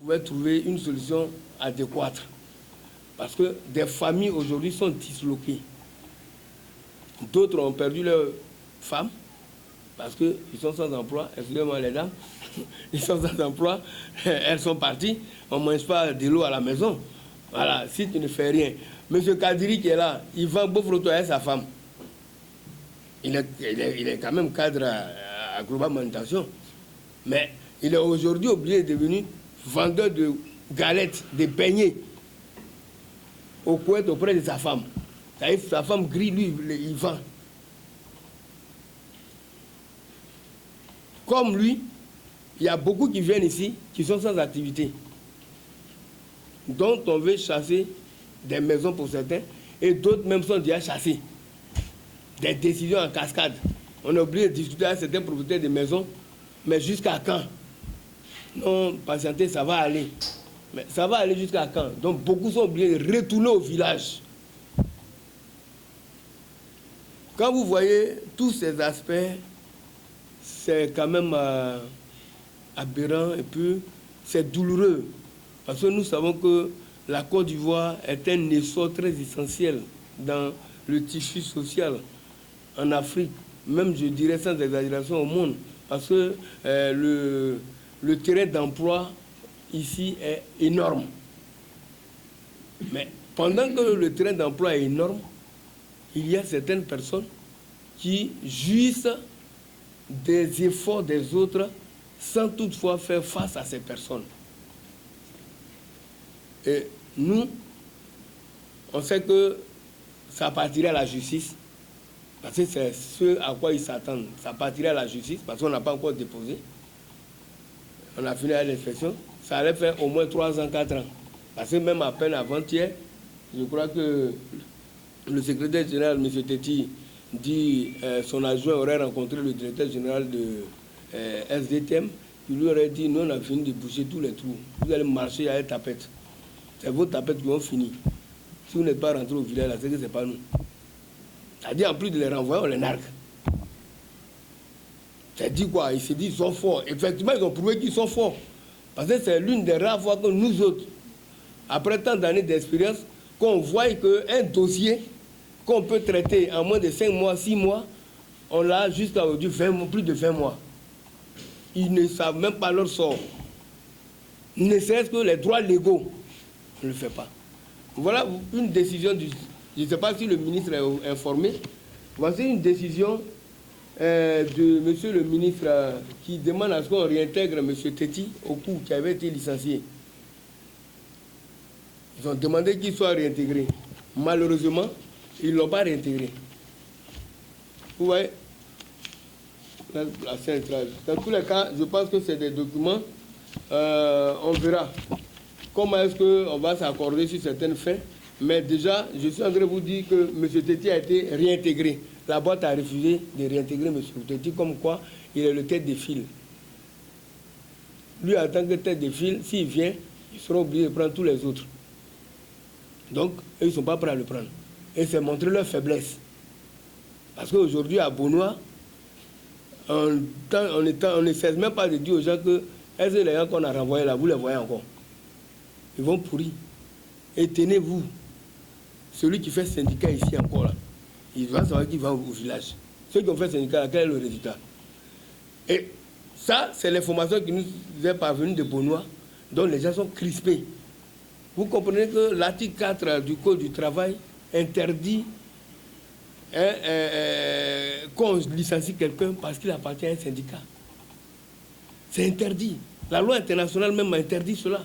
pouvait trouver une solution adéquate. Parce que des familles aujourd'hui sont disloquées. D'autres ont perdu leurs femmes parce qu'ils sont sans emploi. Excusez-moi les dames, ils sont sans emploi, elles sont parties, on ne mange pas de l'eau à la maison. Voilà, si tu ne fais rien. Monsieur Kadiri qui est là, il vend Bofroto à sa femme. Il est quand même cadre à Global Manutention. Mais il est aujourd'hui obligé de devenir vendeur de galettes, de beignets au Koweït auprès de sa femme. Sa femme grille, lui, il vend. Comme lui, il y a beaucoup qui viennent ici, qui sont sans activité, dont on veut chasser des maisons pour certains, et d'autres même sont déjà chassés. Des décisions en cascade. On a oublié de discuter avec certains propriétaires de maisons, mais jusqu'à quand? Non, patientez, ça va aller. Mais ça va aller jusqu'à quand? Donc beaucoup sont obligés de retourner au village. Quand vous voyez tous ces aspects, c'est quand même aberrant et puis c'est douloureux. Parce que nous savons que la Côte d'Ivoire est un essor très essentiel dans le tissu social en Afrique, même je dirais sans exagération au monde, parce que le terrain d'emploi ici est énorme. Mais pendant que le terrain d'emploi est énorme, il y a certaines personnes qui jouissent des efforts des autres sans toutefois faire face à ces personnes. Et nous, on sait que ça partirait à la justice, parce que c'est ce à quoi ils s'attendent. Ça partirait à la justice, parce qu'on n'a pas encore déposé. On a fini à l'inspection. Ça allait faire au moins 3 ans, 4 ans. Parce que même à peine avant-hier, je crois que le secrétaire général, M. Teti, dit son adjoint aurait rencontré le directeur général de SDTM. Il lui aurait dit, nous on a fini de boucher tous les trous. Vous allez marcher à une tapette. C'est vos tapettes qui ont fini. Si vous n'êtes pas rentré au village, c'est que ce n'est pas nous. C'est-à-dire, en plus de les renvoyer, on les nargue. C'est dit quoi? Il s'est dit, ils sont forts. Effectivement, ils ont prouvé qu'ils sont forts. Parce que c'est l'une des rares fois que nous autres, après tant d'années d'expérience, qu'on voit qu'un dossier qu'on peut traiter en moins de 5 mois, 6 mois, on l'a jusqu'à aujourd'hui plus de 20 mois. Ils ne savent même pas leur sort. Ne serait-ce que les droits légaux, on ne le fait pas. Voilà une décision du... Je ne sais pas si le ministre est informé. Voici une décision de monsieur le ministre qui demande à ce qu'on réintègre monsieur Teti au coup qui avait été licencié. Ils ont demandé qu'il soit réintégré. Malheureusement, ils ne l'ont pas réintégré. Vous voyez, la centrale. Dans tous les cas, je pense que c'est des documents. On verra comment est-ce qu'on va s'accorder sur certaines fins. Mais déjà, je suis en train de vous dire que M. Teti a été réintégré. La boîte a refusé de réintégrer M. Teti, comme quoi il est le tête de file. Lui, en tant que tête de file, s'il vient, ils seront obligés de prendre tous les autres. Donc, ils ne sont pas prêts à le prendre. Et c'est montrer leur faiblesse. Parce qu'aujourd'hui, à Beaunois, on ne cesse même pas de dire aux gens que est-ce que les gens qu'on a renvoyés là, vous les voyez encore? Ils vont pourrir. Et tenez-vous, celui qui fait syndicat ici encore là, il va savoir qu'il va au village. Ceux qui ont fait syndicat là, quel est le résultat? Et ça, c'est l'information qui nous est parvenue de Beaunois, dont les gens sont crispés. Vous comprenez que l'article 4 du Code du travail interdit qu'on licencie quelqu'un parce qu'il appartient à un syndicat. C'est interdit. La loi internationale même a interdit cela.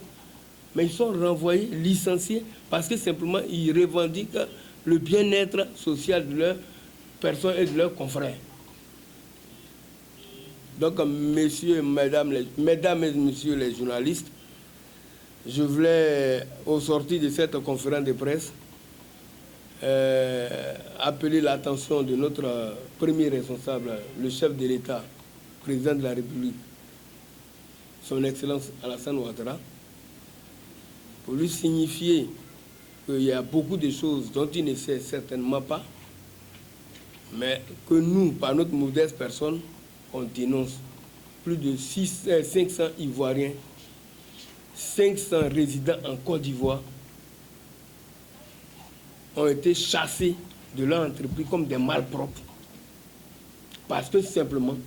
Mais ils sont renvoyés, licenciés, parce que simplement ils revendiquent le bien-être social de leurs personnes et de leurs confrères. Donc, messieurs, mesdames et messieurs les journalistes, je voulais, au sortir de cette conférence de presse, appeler l'attention de notre premier responsable, le chef de l'État, président de la République, son Excellence Alassane Ouattara, pour lui signifier qu'il y a beaucoup de choses dont il ne sait certainement pas, mais que nous, par notre modeste personne, on dénonce. Plus de 500 Ivoiriens 500 résidents en Côte d'Ivoire ont été chassés de leur entreprise comme des malpropres parce que simplement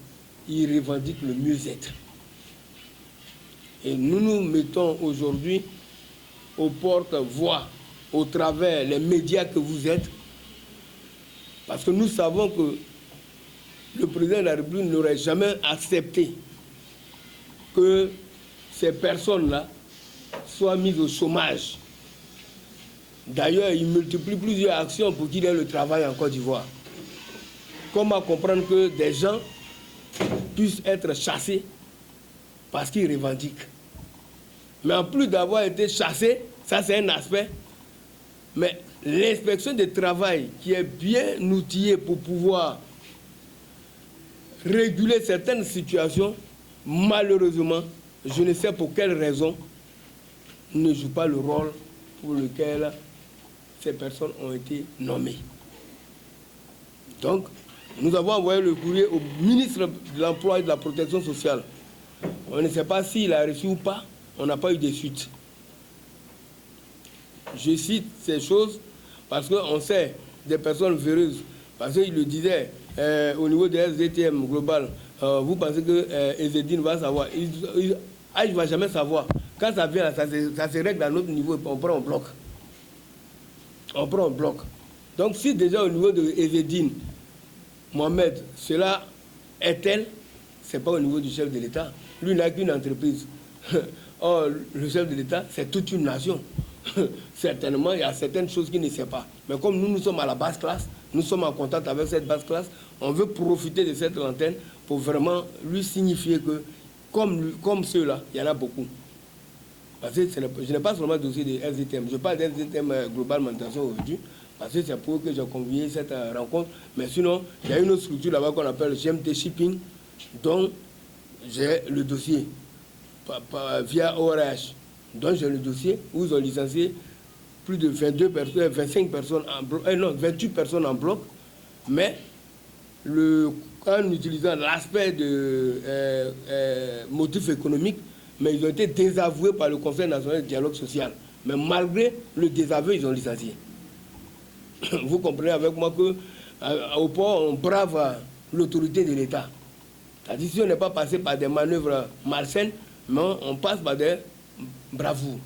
ils revendiquent le mieux-être. Et nous nous mettons aujourd'hui aux porte-voix au travers les médias que vous êtes, parce que nous savons que le président de la République n'aurait jamais accepté que ces personnes-là soient mises au chômage. D'ailleurs, il multiplie plusieurs actions pour qu'il y ait le travail en Côte d'Ivoire. Comment comprendre que des gens puissent être chassés parce qu'ils revendiquent? Mais en plus d'avoir été chassés, ça c'est un aspect, mais l'inspection du travail qui est bien outillée pour pouvoir réguler certaines situations, malheureusement, je ne sais pour quelle raison, ne joue pas le rôle pour lequel ces personnes ont été nommées. Donc, nous avons envoyé le courrier au ministre de l'Emploi et de la Protection sociale. On ne sait pas s'il a reçu ou pas, on n'a pas eu de suite. Je cite ces choses parce qu'on sait des personnes véreuses, parce qu'il le disait au niveau des SDTM global, vous pensez que Ezedine va savoir. Il ne va jamais savoir. Quand ça vient, ça se règle à notre niveau, on prend un bloc. On prend un bloc. Donc si déjà au niveau de Ezedine, Mohamed, cela est tel, ce n'est pas au niveau du chef de l'État. Lui n'a qu'une entreprise. Or, le chef de l'État, c'est toute une nation. Certainement, il y a certaines choses qu'il ne sait pas. Mais comme nous sommes à la basse classe, nous sommes en contact avec cette basse classe, on veut profiter de cette antenne pour vraiment lui signifier que, comme ceux-là, il y en a beaucoup. Parce que je n'ai pas seulement le dossier des SDTM, je parle des SDTM Global Mandatation aujourd'hui, parce que c'est pour que j'ai convié cette rencontre. Mais sinon, il y a une autre structure là-bas qu'on appelle GMT Shipping, dont j'ai le dossier via ORH, dont j'ai le dossier où ils ont licencié plus de 22 personnes, 25 personnes en bloc, non, 28 personnes en bloc, mais en utilisant l'aspect de motif économique, mais ils ont été désavoués par le Conseil national de dialogue social. Mais malgré le désaveu, ils ont licencié. Vous comprenez avec moi qu'au port, on brave l'autorité de l'État. C'est-à-dire si on n'est pas passé par des manœuvres malsaines, mais on passe par des bravoures.